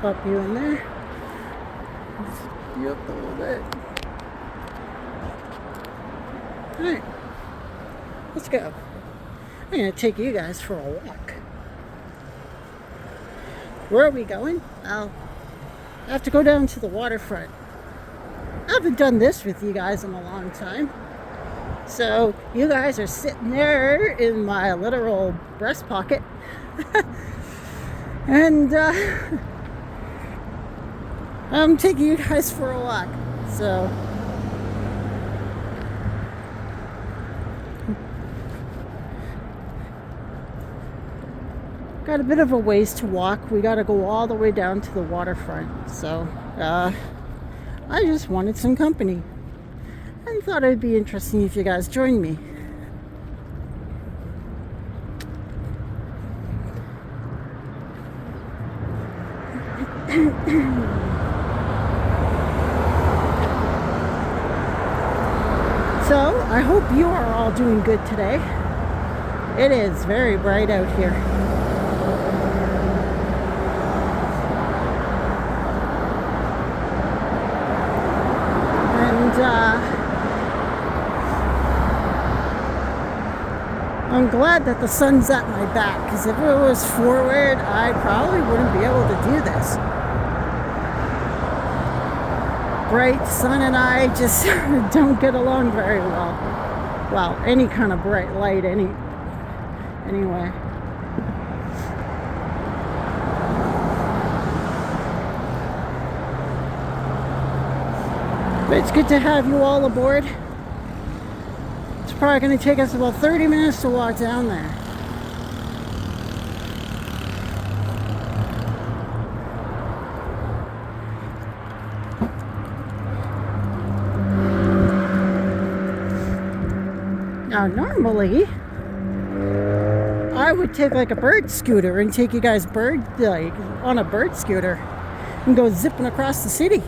Pop you in there. Zip you up a little bit. Alright, let's go. I'm going to take you guys for a walk. Where are we going? Well, I have to go down to the waterfront. I haven't done this with you guys in a long time. So you guys are sitting there in my literal breast pocket. And I'm taking you guys for a walk. So got a bit of a ways to walk. We got to go all the way down to the waterfront. So I just wanted some company and thought it'd be interesting if you guys joined me. So I hope you are all doing good today. It is very bright out here. I'm glad that the sun's at my back, because if it was forward, I probably wouldn't be able to do this. Bright sun and I just don't get along very well. Well, any kind of bright light, anyway. But it's good to have you all aboard. It's probably going to take us about 30 minutes to walk down there. Now, normally, I would take like a bird scooter and take you guys on a bird scooter and go zipping across the city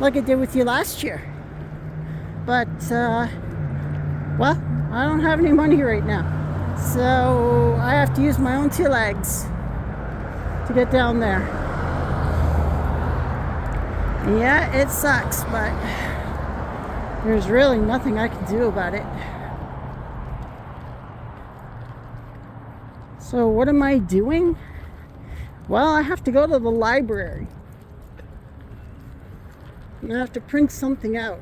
like I did with you last year. But, well, I don't have any money right now. So I have to use my own 2 legs to get down there. And yeah, it sucks, but there's really nothing I can do about it. So what am I doing? Well, I have to go to the library. I have to print something out.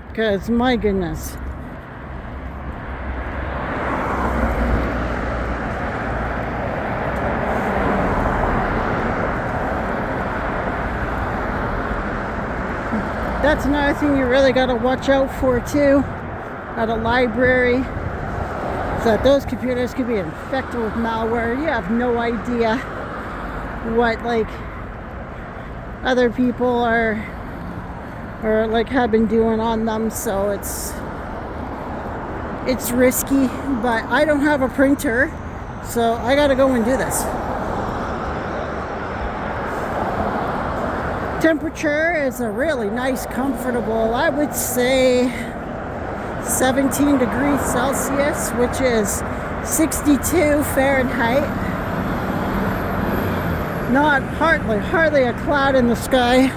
Because, my goodness. That's another thing you really got to watch out for too at a library, is that those computers could be infected with malware. You have no idea what like other people are like have been doing on them, so it's risky. But I don't have a printer, so I got to go and do this. Temperature is a really nice, comfortable, I would say 17 degrees Celsius, which is 62 Fahrenheit. Not hardly a cloud in the sky.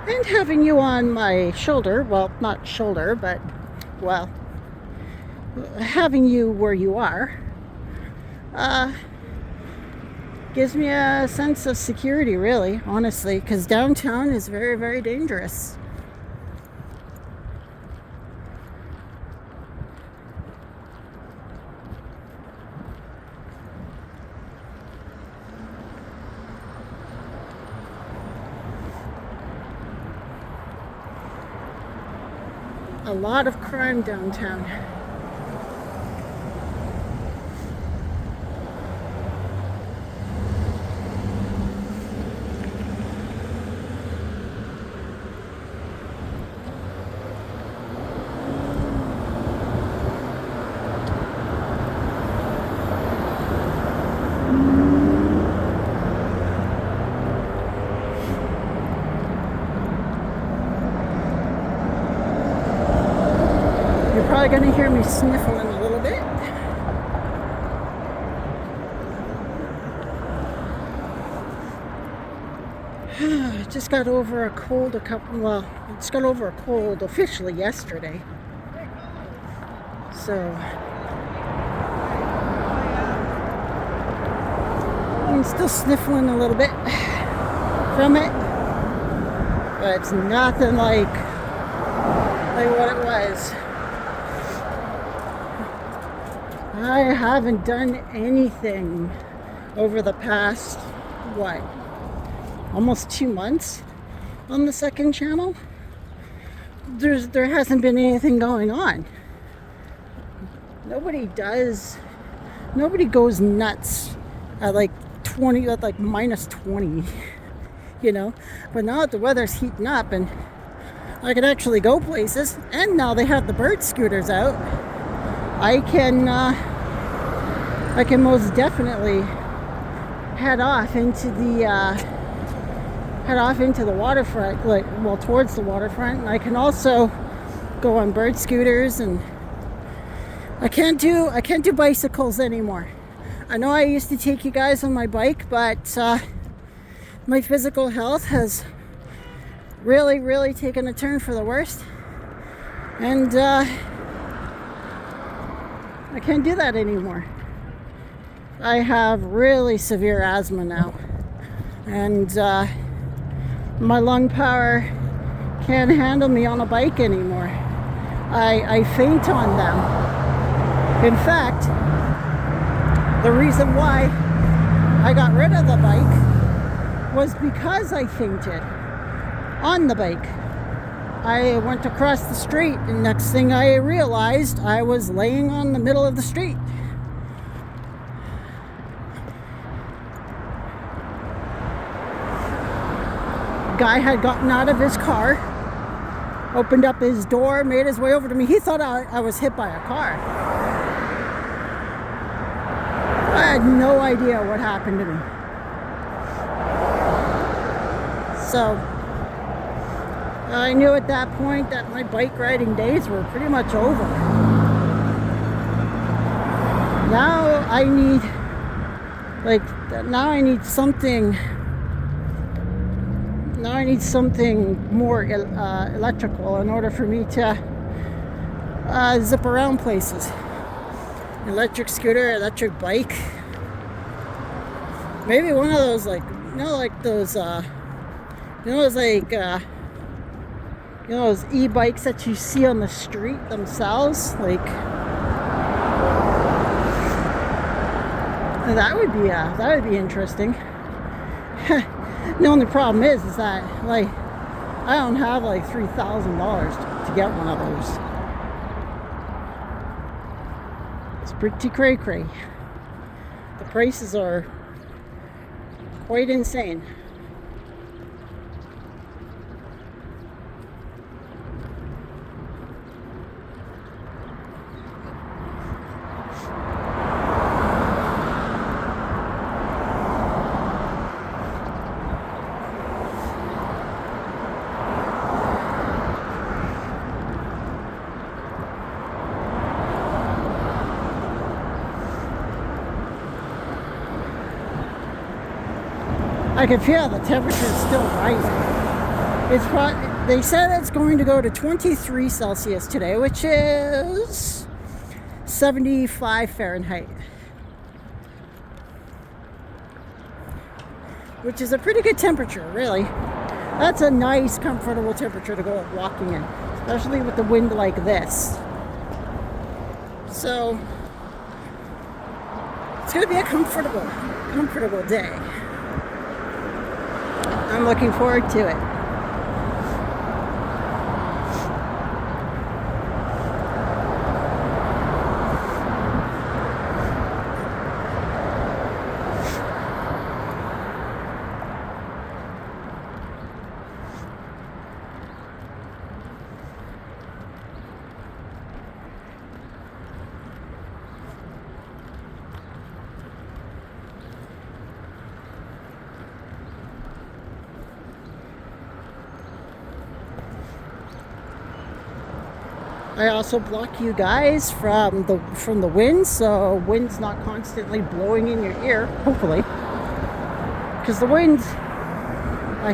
And having you on my shoulder, well, not shoulder, but, well, having you where you are, gives me a sense of security, really, honestly, because downtown is very, very dangerous. A lot of crime downtown. going to hear me sniffling a little bit. I just got over a cold I just got over a cold officially yesterday. So I'm still sniffling a little bit from it, but it's nothing like what it was. I haven't done anything over the past almost 2 months on the second channel. There hasn't been anything going on. Nobody goes nuts at like minus 20, you know. But now that the weather's heating up and I can actually go places, and now they have the bird scooters out, I can most definitely head off into the waterfront, towards the waterfront. And I can also go on bird scooters, and I can't do bicycles anymore. I know I used to take you guys on my bike, but my physical health has really, really taken a turn for the worst, and I can't do that anymore. I have really severe asthma now, and my lung power can't handle me on a bike anymore. I faint on them. In fact, the reason why I got rid of the bike was because I fainted on the bike. I went across the street, and next thing I realized, I was laying on the middle of the street. Guy had gotten out of his car, opened up his door, made his way over to me. He thought I was hit by a car. I had no idea what happened to me. So I knew at that point that my bike riding days were pretty much over. Now I need something more electrical in order for me to zip around places. Electric scooter, electric bike. Maybe one of those those e-bikes that you see on the street themselves, that would be interesting. The only problem is that I don't have $3,000 to get one of those. It's pretty cray-cray. The prices are quite insane. I can feel the temperature is still rising. They said it's going to go to 23 Celsius today, which is 75 Fahrenheit. Which is a pretty good temperature, really. That's a nice, comfortable temperature to go walking in, especially with the wind like this. So it's going to be a comfortable day. I'm looking forward to it. I also block you guys from the wind, so wind's not constantly blowing in your ear, hopefully. Because the wind's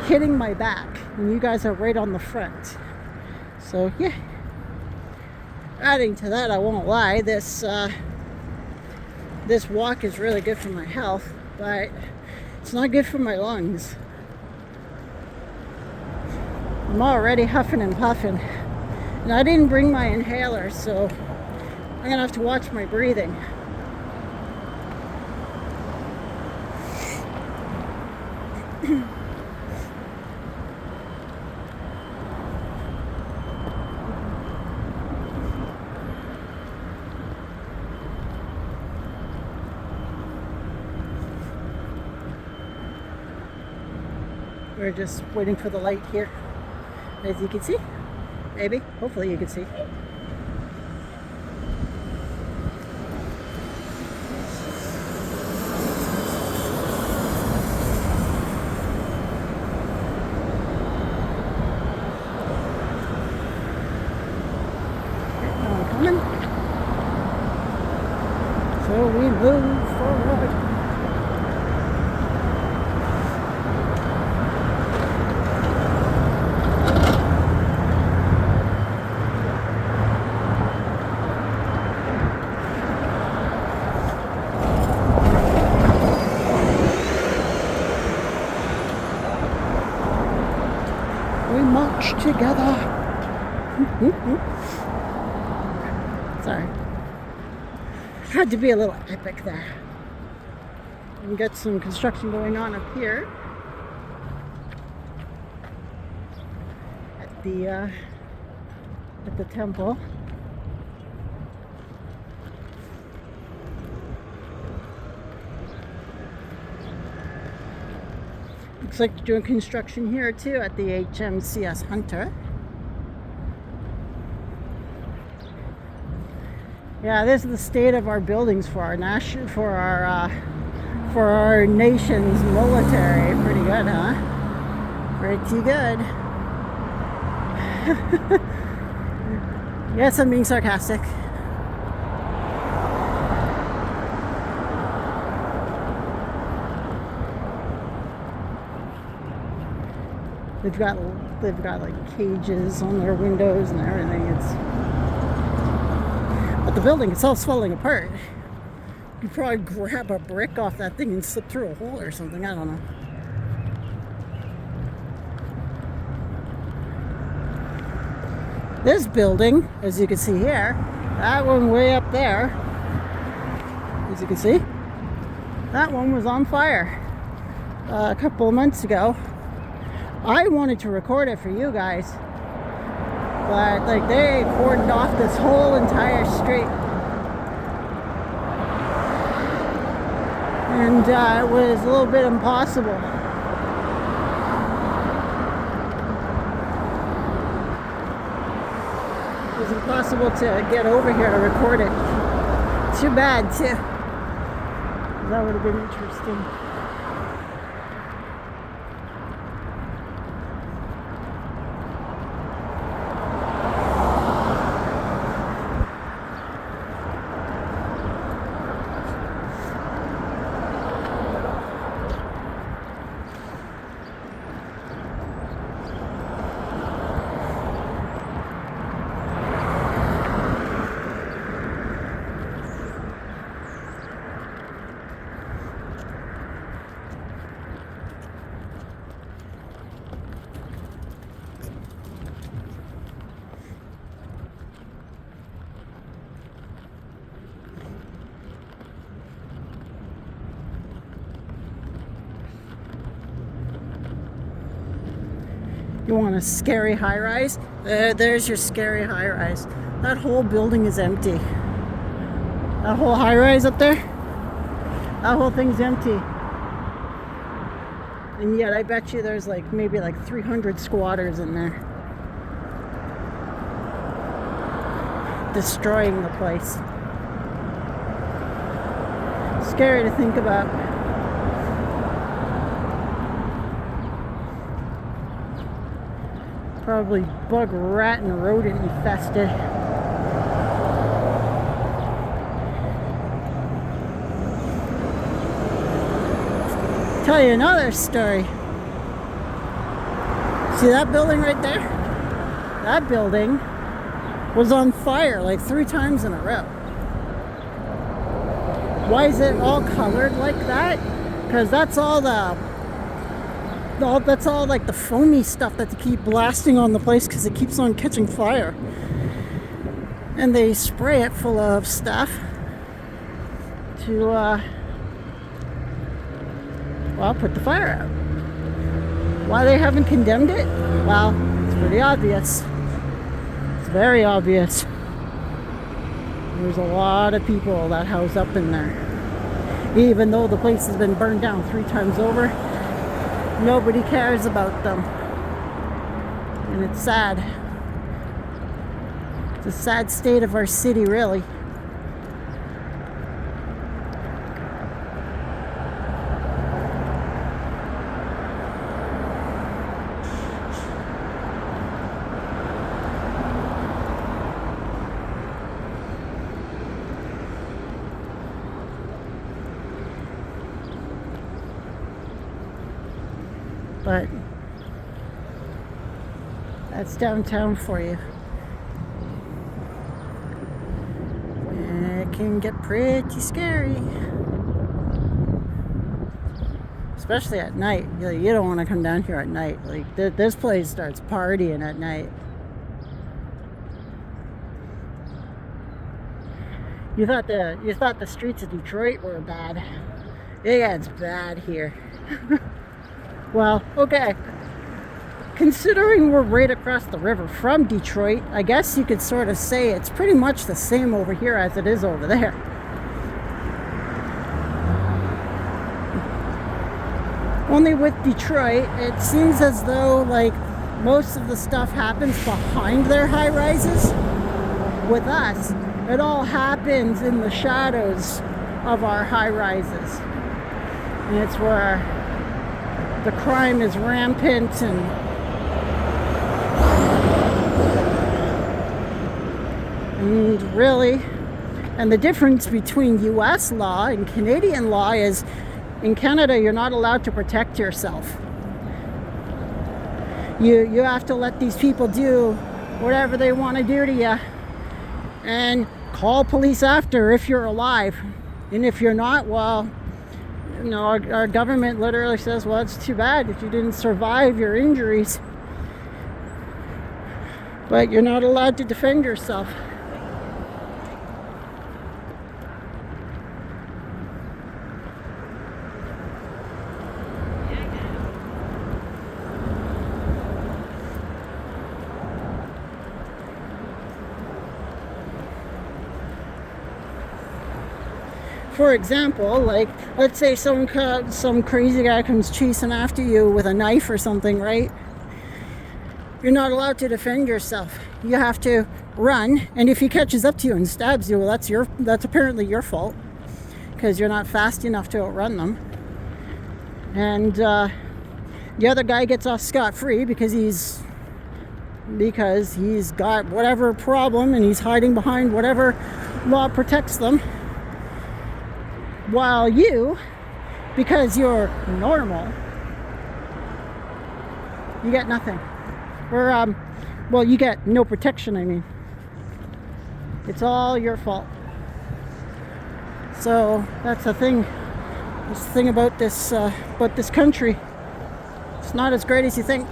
hitting my back, and you guys are right on the front. So yeah. Adding to that, I won't lie, this walk is really good for my health, but it's not good for my lungs. I'm already huffing and puffing. And I didn't bring my inhaler, so I'm gonna have to watch my breathing. We're just waiting for the light here, as you can see. Maybe, hopefully you can see. Coming. So we move forward. We march together. Sorry. Had to be a little epic there. And got some construction going on up here at the temple. Looks like they're doing construction here too at the HMCS Hunter. Yeah, this is the state of our buildings for our nation's military. Pretty good, huh? Pretty good. Yes, I'm being sarcastic. They've got like cages on their windows and everything. But the building itself's falling apart. You could probably grab a brick off that thing and slip through a hole or something. I don't know. This building, as you can see here, that one way up there, as you can see, that one was on fire a couple of months ago. I wanted to record it for you guys, but like they cordoned off this whole entire street, and it was a little bit impossible. It was impossible to get over here to record it. Too bad too. That would have been interesting. You want a scary high-rise? There's your scary high-rise. That whole building is empty. That whole high-rise up there, that whole thing's empty. And yet I bet you there's like maybe like 300 squatters in there. Destroying the place. Scary to think about. Probably bug, rat, and rodent infested. Tell you another story. See that building right there? That building was on fire like 3 times in a row. Why is it all colored like that? Because that's all like the foamy stuff that they keep blasting on the place because it keeps on catching fire. And they spray it full of stuff to well, put the fire out. Why they haven't condemned it? Well, it's pretty obvious. It's very obvious. There's a lot of people that house up in there. Even though the place has been burned down 3 times over, nobody cares about them. And it's sad. It's a sad state of our city, really. But that's downtown for you. It can get pretty scary. Especially at night. You don't want to come down here at night. Like this place starts partying at night. You thought the streets of Detroit were bad. Yeah, it's bad here. Well, okay. Considering we're right across the river from Detroit, I guess you could sort of say it's pretty much the same over here as it is over there. Only with Detroit, it seems as though like most of the stuff happens behind their high rises. With us, it all happens in the shadows of our high rises. And it's where the crime is rampant and really, and the difference between US law and Canadian law is in Canada you're not allowed to protect yourself. You have to let these people do whatever they want to do to you and call police after if you're alive. And if you're not, well, you know, our government literally says, well, it's too bad if you didn't survive your injuries. But you're not allowed to defend yourself. For example, like, let's say some crazy guy comes chasing after you with a knife or something, right? You're not allowed to defend yourself. You have to run, and if he catches up to you and stabs you, well, that's apparently your fault because you're not fast enough to outrun them. And the other guy gets off scot-free because he's got whatever problem and he's hiding behind whatever law protects them. While you, because you're normal, you get nothing. Or, well, you get no protection, I mean. It's all your fault. So, that's the thing. This thing about this country. It's not as great as you think.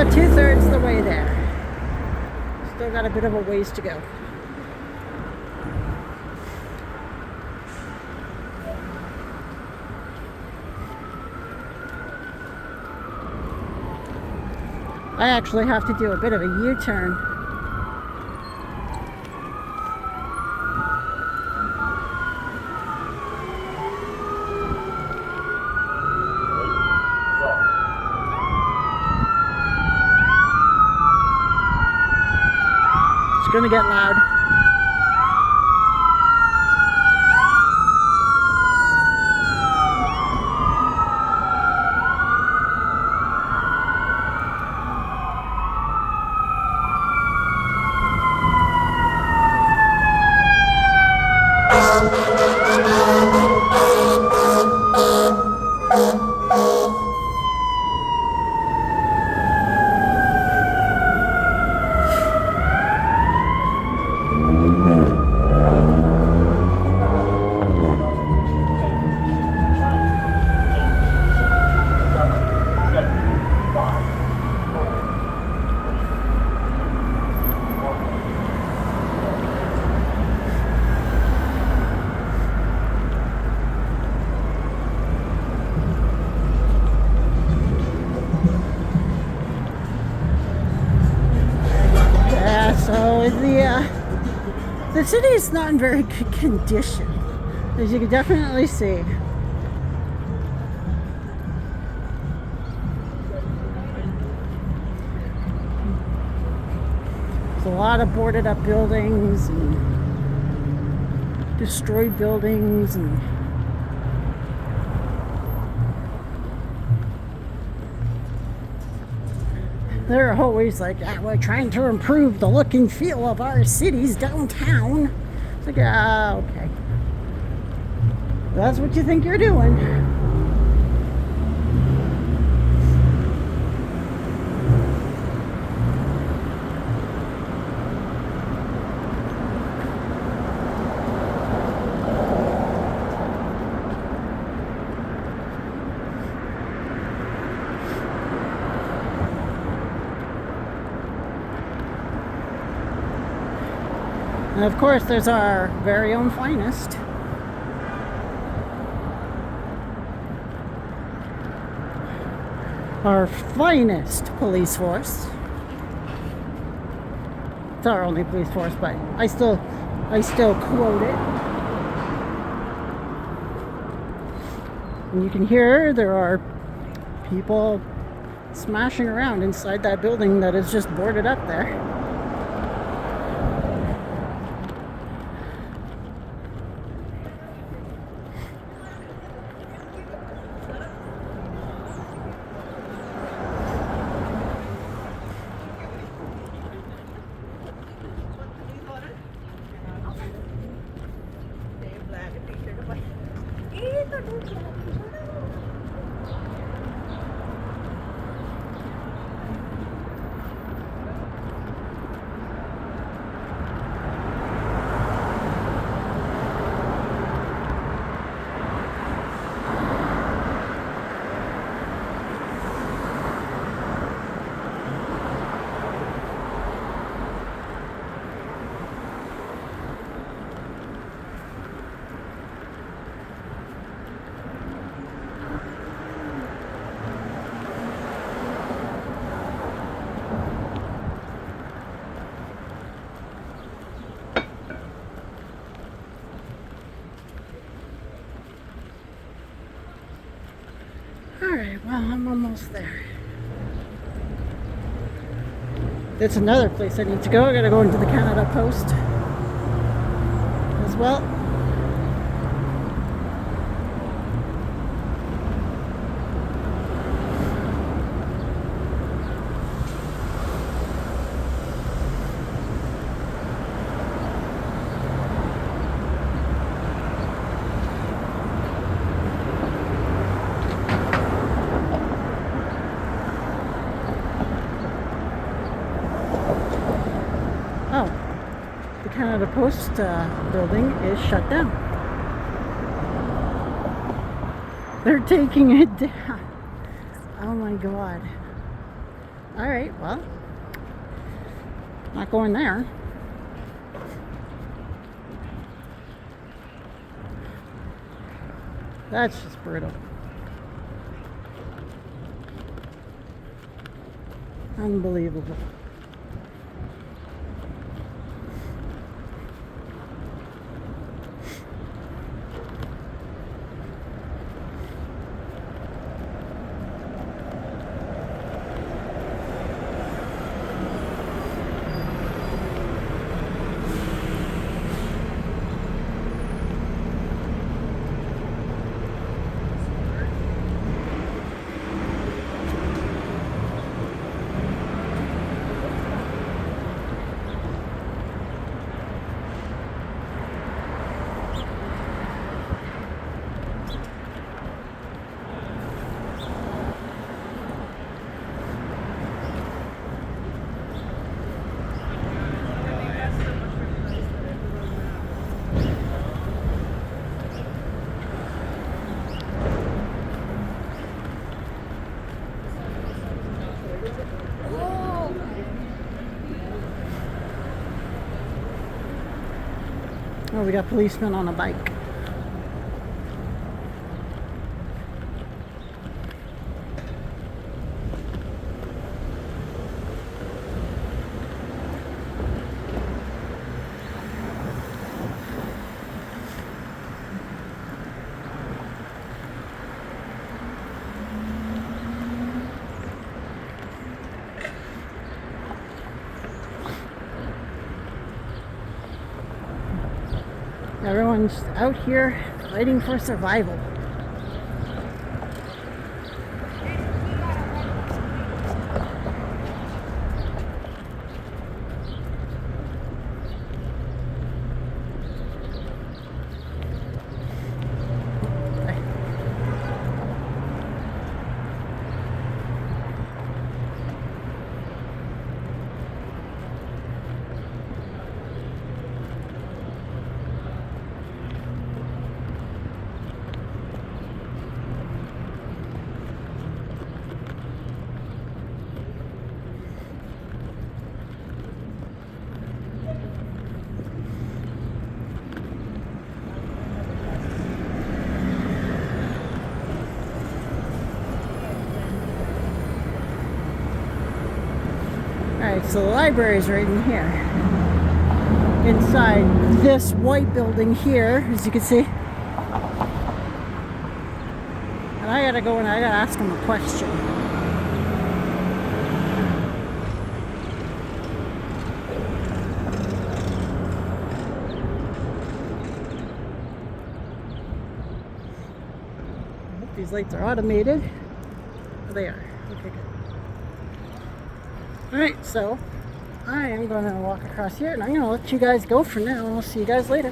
about 2/3 the way there. Still got a bit of a ways to go. I actually have to do a bit of a U-turn. It's gonna get loud. So the city is not in very good condition, as you can definitely see. There's a lot of boarded up buildings and destroyed buildings, and they're always like, we're trying to improve the look and feel of our cities downtown. It's like, okay. That's what you think you're doing. And of course, there's our very own finest. Our finest police force. It's our only police force, but I still quote it. And you can hear there are people smashing around inside that building that is just boarded up there. Alright, well, I'm almost there. That's another place I need to go. I gotta go into the Canada Post as well. The Post building is shut down. They're taking it down. Oh my god. Alright, well, not going there. That's just brutal. Unbelievable. Oh, we got policemen on a bike. Everyone's out here fighting for survival. Alright, so the library is right in here. Inside this white building here, as you can see. And I gotta go and I gotta ask them a question. I hope these lights are automated. Oh, they are. Okay, good. Alright, so I am going to walk across here and I'm going to let you guys go for now. I'll see you guys later.